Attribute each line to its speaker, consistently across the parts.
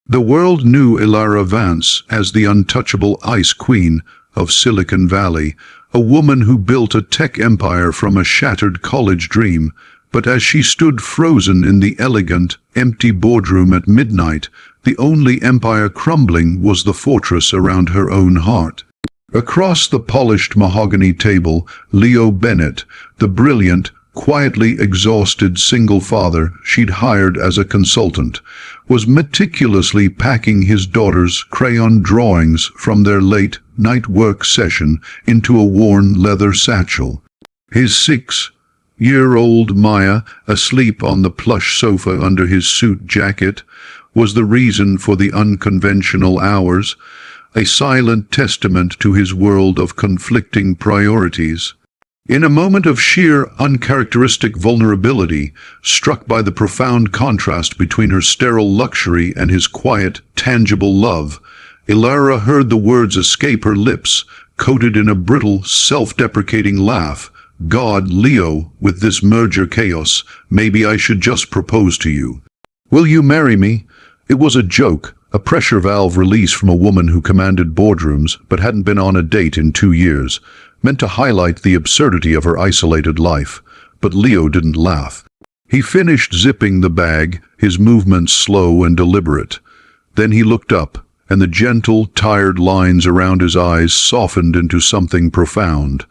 Speaker 1: The world knew Elara Vance as the untouchable ice queen of Silicon Valley, a woman who built a tech empire from a shattered college dream. But as she stood frozen in the elegant, empty boardroom at midnight, the only empire crumbling was the fortress around her own heart. Across the polished mahogany table, Leo Bennett, the brilliant, quietly exhausted single father she'd hired as a consultant, was meticulously packing his daughter's crayon drawings from their late night work session into a worn leather satchel. His 6-year-old Maya, asleep on the plush sofa under his suit jacket, was the reason for the unconventional hours, a silent testament to his world of conflicting priorities. In a moment of sheer, uncharacteristic vulnerability, struck by the profound contrast between her sterile luxury and his quiet, tangible love, Elara heard the words escape her lips, coated in a brittle, self-deprecating laugh. "God, Leo, with this merger chaos, maybe I should just propose to you. Will you marry me?" It was a joke, a pressure valve release from a woman who commanded boardrooms but hadn't been on a date in 2 years, meant to highlight the absurdity of her isolated life. But Leo didn't laugh. He finished zipping the bag, his movements slow and deliberate. Then he looked up, and the gentle, tired lines around his eyes softened into something profound.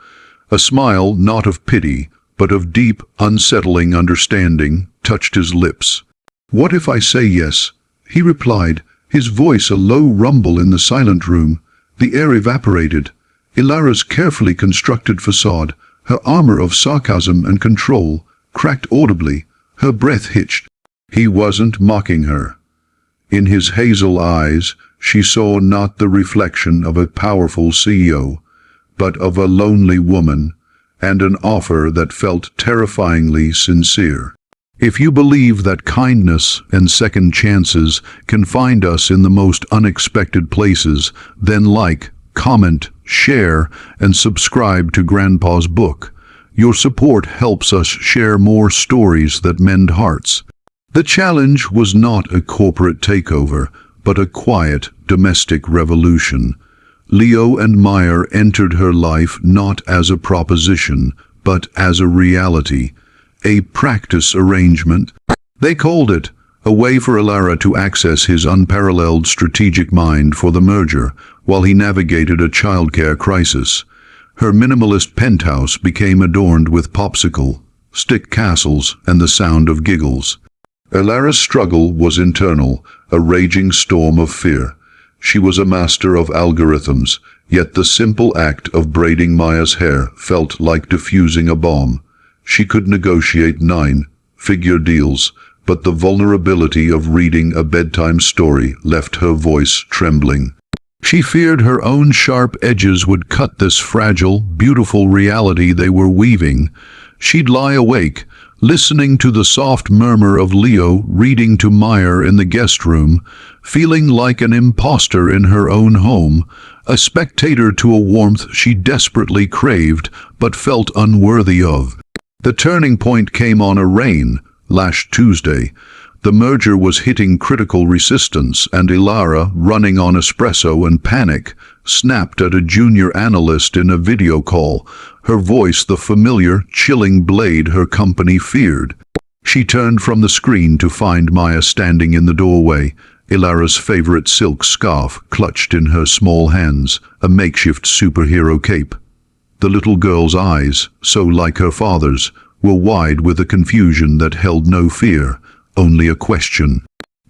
Speaker 1: A smile, not of pity, but of deep, unsettling understanding, touched his lips. "What if I say yes?" he replied, his voice a low rumble in the silent room. The air evaporated. Elara's carefully constructed facade, her armor of sarcasm and control, cracked audibly, her breath hitched. He wasn't mocking her. In his hazel eyes, she saw not the reflection of a powerful CEO, but of a lonely woman, and an offer that felt terrifyingly sincere. If you believe that kindness and second chances can find us in the most unexpected places, then like, comment, share, and subscribe to Grandpa's book. Your support helps us share more stories that mend hearts. The challenge was not a corporate takeover, but a quiet, domestic revolution. Leo and Maya entered her life not as a proposition, but as a reality, a practice arrangement. They called it a way for Elara to access his unparalleled strategic mind for the merger, while he navigated a childcare crisis. Her minimalist penthouse became adorned with popsicle, stick castles, and the sound of giggles. Elara's struggle was internal, a raging storm of fear. She was a master of algorithms, yet the simple act of braiding Maya's hair felt like defusing a bomb. She could negotiate 9-figure deals, but the vulnerability of reading a bedtime story left her voice trembling. She feared her own sharp edges would cut this fragile, beautiful reality they were weaving. She'd lie awake, listening to the soft murmur of Leo reading to Maya in the guest room, feeling like an imposter in her own home, a spectator to a warmth she desperately craved but felt unworthy of. The turning point came on a rain, last Tuesday. The merger was hitting critical resistance, and Elara, running on espresso and panic, snapped at a junior analyst in a video call, her voice the familiar, chilling blade her company feared. She turned from the screen to find Maya standing in the doorway, Elara's favorite silk scarf clutched in her small hands, a makeshift superhero cape. The little girl's eyes, so like her father's, were wide with a confusion that held no fear, only a question.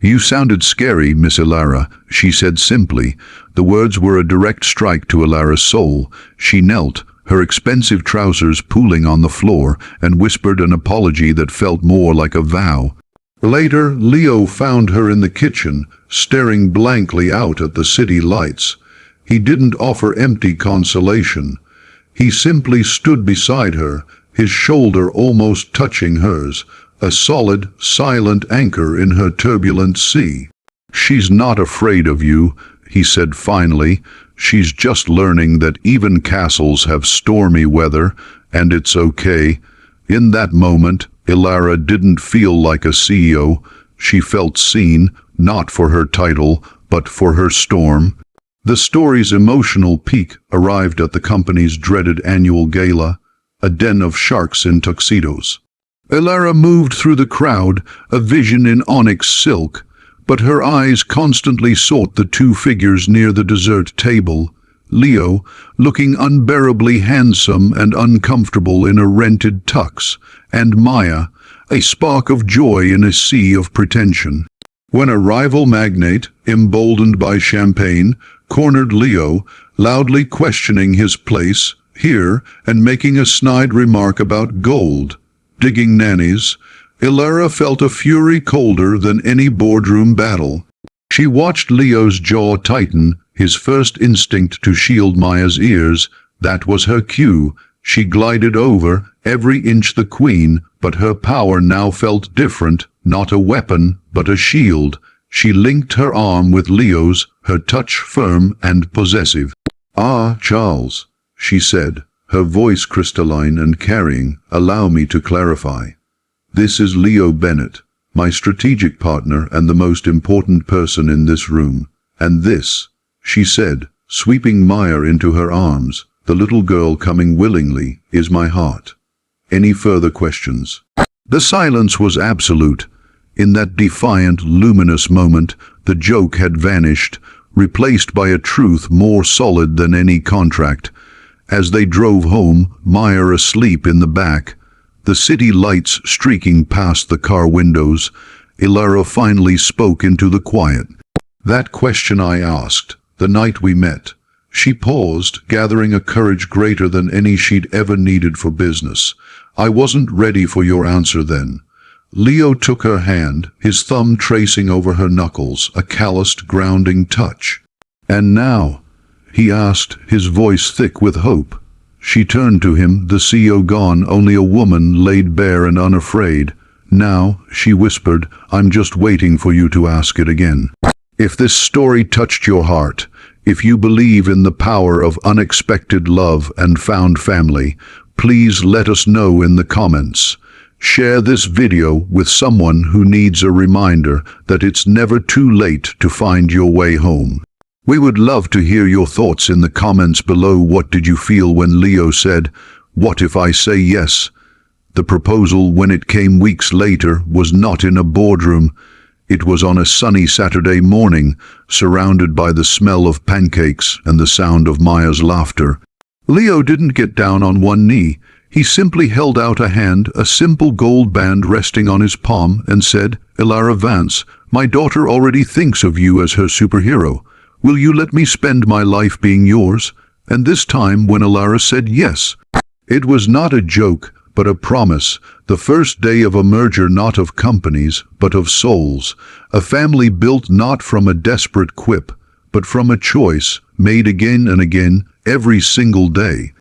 Speaker 1: "You sounded scary, Miss Elara," she said simply. The words were a direct strike to Elara's soul. She knelt, her expensive trousers pooling on the floor, and whispered an apology that felt more like a vow. Later, Leo found her in the kitchen, staring blankly out at the city lights. He didn't offer empty consolation. He simply stood beside her, his shoulder almost touching hers, a solid, silent anchor in her turbulent sea. "She's not afraid of you," he said finally. "She's just learning that even castles have stormy weather, and it's okay." In that moment, Elara didn't feel like a CEO. She felt seen, not for her title, but for her storm. The story's emotional peak arrived at the company's dreaded annual gala, a den of sharks in tuxedos. Elara moved through the crowd, a vision in onyx silk, but her eyes constantly sought the two figures near the dessert table. Leo, looking unbearably handsome and uncomfortable in a rented tux, and Maya, a spark of joy in a sea of pretension. When a rival magnate, emboldened by champagne, cornered Leo, loudly questioning his place here and making a snide remark about gold digging nannies, Elara felt a fury colder than any boardroom battle. She watched Leo's jaw tighten, his first instinct to shield Maya's ears. That was her cue. She glided over, every inch the queen, but her power now felt different, not a weapon, but a shield. She linked her arm with Leo's, her touch firm and possessive. "Ah, Charles," she said, her voice crystalline and carrying, "allow me to clarify. This is Leo Bennett, my strategic partner and the most important person in this room. And this," she said, sweeping Maya into her arms, "the little girl coming willingly, is my heart. Any further questions?" The silence was absolute. In that defiant, luminous moment, the joke had vanished, replaced by a truth more solid than any contract. As they drove home, Maya asleep in the back, the city lights streaking past the car windows, Elara finally spoke into the quiet. "That question I asked, the night we met." She paused, gathering a courage greater than any she'd ever needed for business. "I wasn't ready for your answer then." Leo took her hand, his thumb tracing over her knuckles, a calloused, grounding touch. "And now?" he asked, his voice thick with hope. She turned to him, the CEO gone, only a woman laid bare and unafraid. "Now," she whispered, "I'm just waiting for you to ask it again. If this story touched your heart, if you believe in the power of unexpected love and found family, please let us know in the comments. Share this video with someone who needs a reminder that it's never too late to find your way home. We would love to hear your thoughts in the comments below. What did you feel when Leo said, "What if I say yes?" The proposal, when it came weeks later, was not in a boardroom. It was on a sunny Saturday morning, surrounded by the smell of pancakes and the sound of Maya's laughter. Leo didn't get down on one knee. He simply held out a hand, a simple gold band resting on his palm, and said, "Elara Vance, my daughter already thinks of you as her superhero. Will you let me spend my life being yours?" And this time, when Elara said yes, it was not a joke, but a promise. The first day of a merger, not of companies, but of souls. A family built not from a desperate quip, but from a choice, made again and again, every single day.